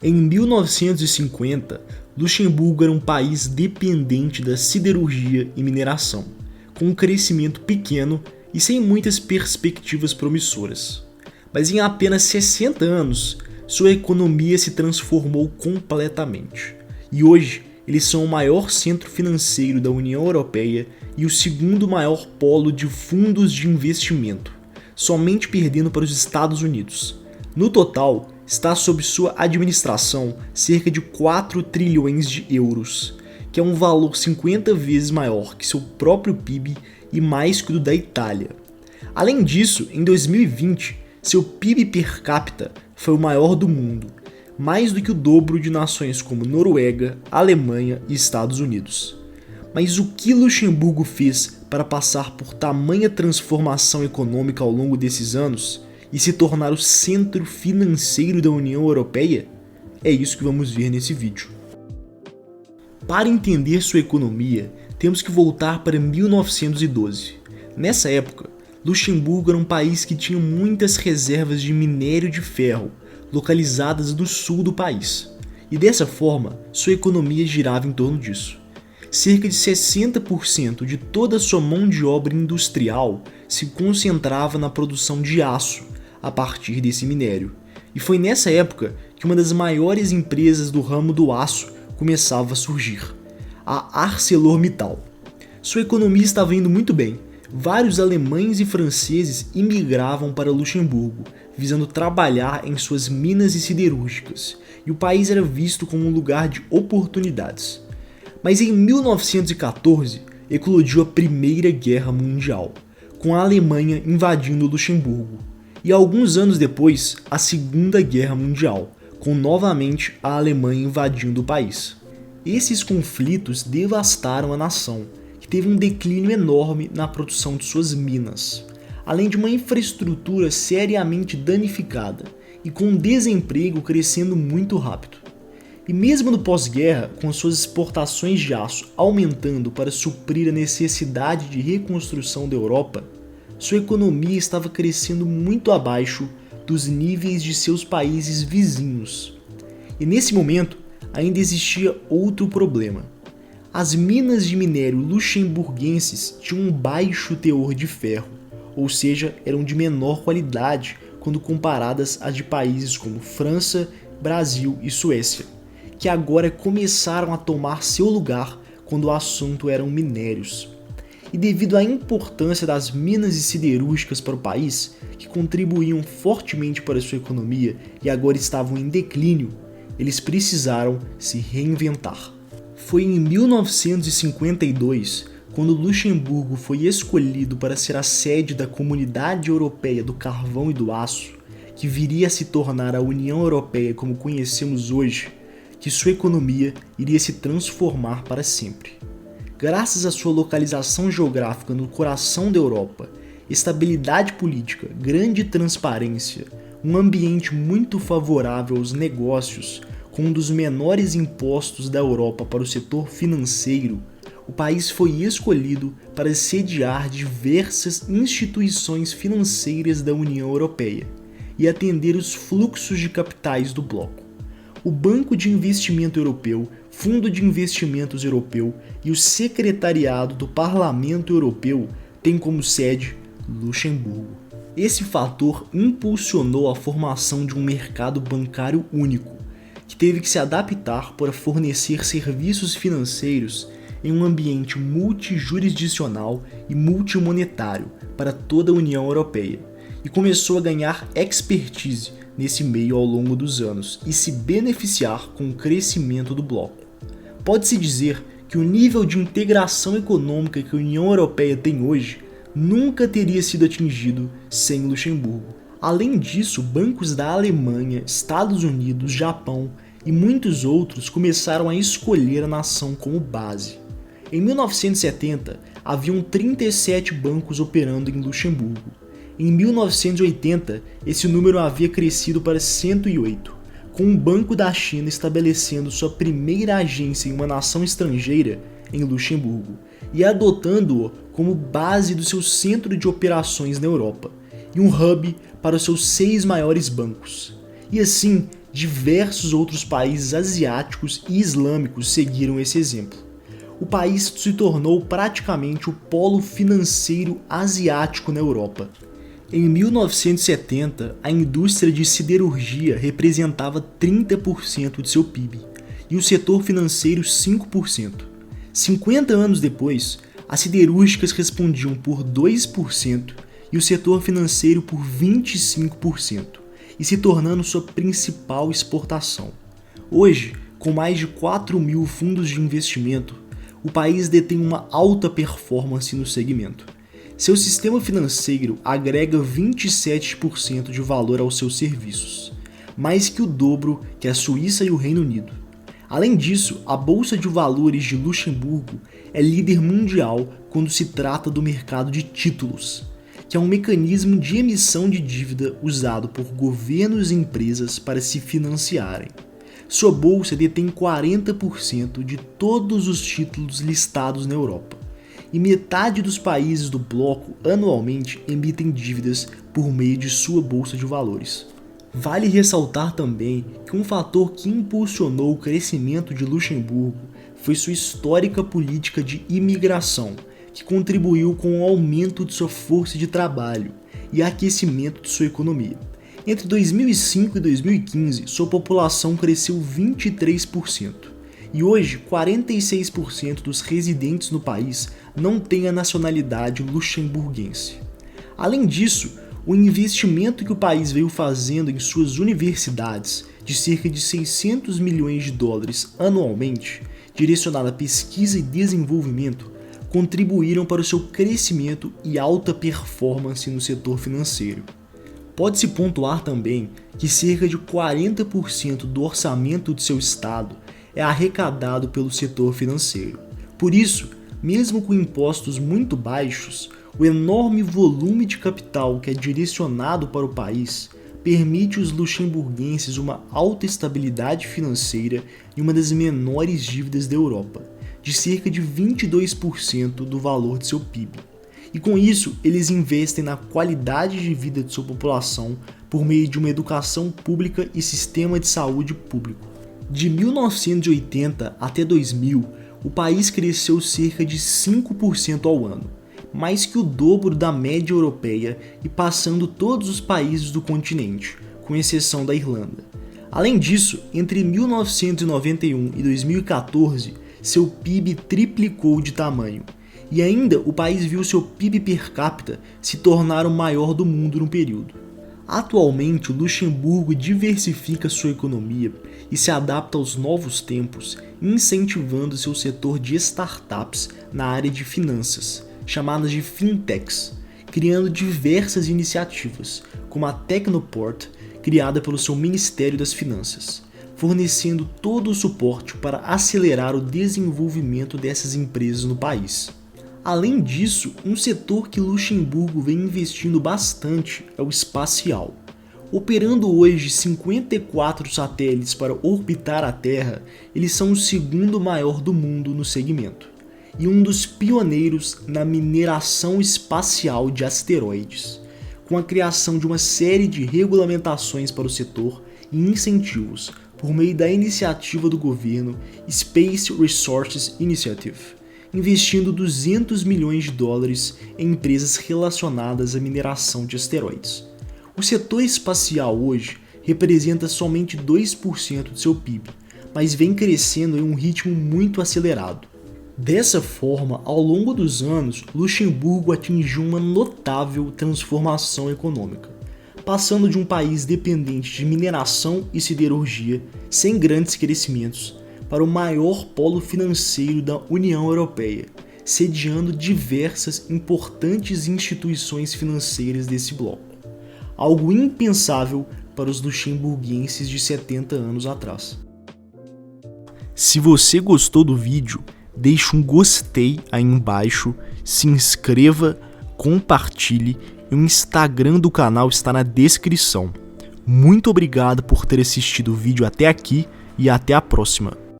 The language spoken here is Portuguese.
Em 1950, Luxemburgo era um país dependente da siderurgia e mineração, com um crescimento pequeno e sem muitas perspectivas promissoras. Mas em apenas 60 anos, sua economia se transformou completamente. E hoje, eles são o maior centro financeiro da União Europeia e o segundo maior polo de fundos de investimento, somente perdendo para os Estados Unidos. No total, está sob sua administração cerca de 4 trilhões de euros, que é um valor 50 vezes maior que seu próprio PIB e mais que o da Itália. Além disso, em 2020, seu PIB per capita foi o maior do mundo, mais do que o dobro de nações como Noruega, Alemanha e Estados Unidos. Mas o que Luxemburgo fez para passar por tamanha transformação econômica ao longo desses anos e se tornar o centro financeiro da União Europeia? É isso que vamos ver nesse vídeo. Para entender sua economia, temos que voltar para 1912. Nessa época, Luxemburgo era um país que tinha muitas reservas de minério de ferro, localizadas no sul do país. E dessa forma, sua economia girava em torno disso. Cerca de 60% de toda sua mão de obra industrial se concentrava na produção de aço a partir desse minério. E foi nessa época que uma das maiores empresas do ramo do aço começava a surgir, a ArcelorMittal. Sua economia estava indo muito bem. Vários alemães e franceses imigravam para Luxemburgo, visando trabalhar em suas minas e siderúrgicas, e o país era visto como um lugar de oportunidades. Mas em 1914, eclodiu a Primeira Guerra Mundial, com a Alemanha invadindo Luxemburgo, e alguns anos depois, a Segunda Guerra Mundial, com novamente a Alemanha invadindo o país. Esses conflitos devastaram a nação, que teve um declínio enorme na produção de suas minas, além de uma infraestrutura seriamente danificada e com o desemprego crescendo muito rápido. E mesmo no pós-guerra, com suas exportações de aço aumentando para suprir a necessidade de reconstrução da Europa, sua economia estava crescendo muito abaixo dos níveis de seus países vizinhos. E nesse momento, ainda existia outro problema. As minas de minério luxemburguenses tinham um baixo teor de ferro, ou seja, eram de menor qualidade quando comparadas às de países como França, Brasil e Suécia, que agora começaram a tomar seu lugar quando o assunto eram minérios. E devido à importância das minas e siderúrgicas para o país, que contribuíam fortemente para sua economia e agora estavam em declínio, eles precisaram se reinventar. Foi em 1952, quando Luxemburgo foi escolhido para ser a sede da Comunidade Europeia do Carvão e do Aço, que viria a se tornar a União Europeia como conhecemos hoje, que sua economia iria se transformar para sempre. Graças à sua localização geográfica no coração da Europa, estabilidade política, grande transparência, um ambiente muito favorável aos negócios, com um dos menores impostos da Europa para o setor financeiro, o país foi escolhido para sediar diversas instituições financeiras da União Europeia e atender os fluxos de capitais do bloco. O Banco de Investimento Europeu, Fundo de Investimentos Europeu e o Secretariado do Parlamento Europeu têm como sede Luxemburgo. Esse fator impulsionou a formação de um mercado bancário único, que teve que se adaptar para fornecer serviços financeiros em um ambiente multijurisdicional e multimonetário para toda a União Europeia, e começou a ganhar expertise nesse meio ao longo dos anos e se beneficiar com o crescimento do bloco. Pode-se dizer que o nível de integração econômica que a União Europeia tem hoje nunca teria sido atingido sem Luxemburgo. Além disso, bancos da Alemanha, Estados Unidos, Japão e muitos outros começaram a escolher a nação como base. Em 1970, haviam 37 bancos operando em Luxemburgo. Em 1980, esse número havia crescido para 108, com um banco da China estabelecendo sua primeira agência em uma nação estrangeira, em Luxemburgo, e adotando-o como base do seu centro de operações na Europa, e um hub para os seus 6 maiores bancos. E assim, Diversos outros países asiáticos e islâmicos seguiram esse exemplo. O país se tornou praticamente o polo financeiro asiático na Europa. Em 1970, a indústria de siderurgia representava 30% de seu PIB e o setor financeiro 5%. 50 anos depois, as siderúrgicas respondiam por 2% e o setor financeiro por 25%, e se tornando sua principal exportação. Hoje, com mais de 4.000 fundos de investimento, o país detém uma alta performance no segmento. Seu sistema financeiro agrega 27% de valor aos seus serviços, mais que o dobro que a Suíça e o Reino Unido. Além disso, a Bolsa de Valores de Luxemburgo é líder mundial quando se trata do mercado de títulos, que é um mecanismo de emissão de dívida usado por governos e empresas para se financiarem. Sua bolsa detém 40% de todos os títulos listados na Europa. E metade dos países do bloco anualmente emitem dívidas por meio de sua bolsa de valores. Vale ressaltar também que um fator que impulsionou o crescimento de Luxemburgo foi sua histórica política de imigração, que contribuiu com o aumento de sua força de trabalho e aquecimento de sua economia. Entre 2005 e 2015, sua população cresceu 23%. E hoje, 46% dos residentes no país não têm a nacionalidade luxemburguense. Além disso, o investimento que o país veio fazendo em suas universidades, de cerca de 600 milhões de dólares anualmente, direcionado à pesquisa e desenvolvimento, contribuíram para o seu crescimento e alta performance no setor financeiro. Pode-se pontuar também que cerca de 40% do orçamento de seu estado é arrecadado pelo setor financeiro. Por isso, mesmo com impostos muito baixos, o enorme volume de capital que é direcionado para o país permite aos luxemburguenses uma alta estabilidade financeira e uma das menores dívidas da Europa, de cerca de 22% do valor de seu PIB. E com isso, eles investem na qualidade de vida de sua população por meio de uma educação pública e sistema de saúde público. De 1980 até 2000, o país cresceu cerca de 5% ao ano, mais que o dobro da média europeia e passando todos os países do continente, com exceção da Irlanda. Além disso, entre 1991 e 2014, seu PIB triplicou de tamanho, e ainda o país viu seu PIB per capita se tornar o maior do mundo no período. Atualmente, o Luxemburgo diversifica sua economia e se adapta aos novos tempos, incentivando seu setor de startups na área de finanças, chamadas de fintechs, criando diversas iniciativas, como a Tecnoport, criada pelo seu Ministério das Finanças, fornecendo todo o suporte para acelerar o desenvolvimento dessas empresas no país. Além disso, um setor que Luxemburgo vem investindo bastante é o espacial. Operando hoje 54 satélites para orbitar a Terra, eles são o segundo maior do mundo no segmento, e um dos pioneiros na mineração espacial de asteroides, com a criação de uma série de regulamentações para o setor e incentivos por meio da iniciativa do governo Space Resources Initiative, investindo 200 milhões de dólares em empresas relacionadas à mineração de asteroides. O setor espacial hoje representa somente 2% de seu PIB, mas vem crescendo em um ritmo muito acelerado. Dessa forma, ao longo dos anos, Luxemburgo atingiu uma notável transformação econômica, passando de um país dependente de mineração e siderurgia, sem grandes crescimentos, para o maior polo financeiro da União Europeia, sediando diversas importantes instituições financeiras desse bloco. Algo impensável para os luxemburguenses de 70 anos atrás. Se você gostou do vídeo, deixe um gostei aí embaixo, se inscreva, compartilhe e o Instagram do canal está na descrição. Muito obrigado por ter assistido o vídeo até aqui e até a próxima.